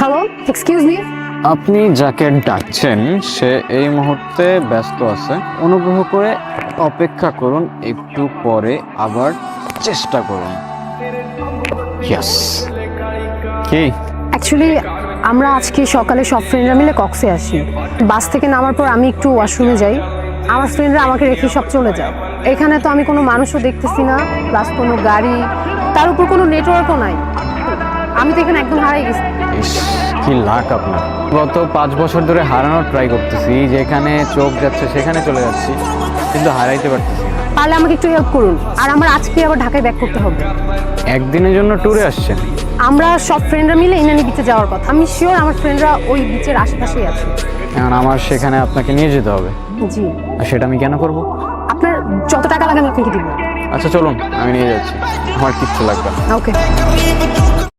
Hello, excuse me. আপনি যাকে ডাকছেন সে এই মুহূর্তে ব্যস্ত আছে, অনুগ্রহ করে অপেক্ষা করুন, একটু পরে আবার চেষ্টা করুন। ইয়েস। কি? অ্যাকচুয়ালি আমরা আজকে সকালে সব ফ্রেন্ডরা মিলে কক্সে আসি। বাস থেকে নামার পর আমি একটু ওয়াশরুমে যাই, আমার ফ্রেন্ডরা আমাকে রেখে সব চলে যায়। এখানে তো আমি কোনো মানুষও দেখতেছি না, প্লাস কোনো গাড়ি, তার উপর কোনো নেটওয়ার্কও নাই। আমি তো এখানে একদম হারিয়ে গেছি। ইস, কি লাক আপনার। গত 5 বছর ধরে হারানোর ট্রাই করতেছি, যেখানে চোখ যাচ্ছে সেখানে চলে যাচ্ছি, কিন্তু হারাইতে পারতেছি না। পারলে আমাকে একটু হেল্প করুন, আর আমার আজকে আবার ঢাকায় ব্যাক করতে হবে। একদিনের জন্য ট্যুরে আসছেন? আমরা সব ফ্রেন্ডরা মিলে ইনানি বিচে যাওয়ার কথা। আমি শিওর আমার ফ্রেন্ডরা ওই বিচের আশেপাশেই আছে। এখন আমার সেখানে আপনাকে নিয়ে যেতে হবে। জি। আর সেটা আমি কেন করব? আপনার যত টাকা লাগে আমি আপনাকে দিব। আচ্ছা চলুন, আমি নিয়ে যাচ্ছি, আমার কিচ্ছু লাগবে না। ওকে।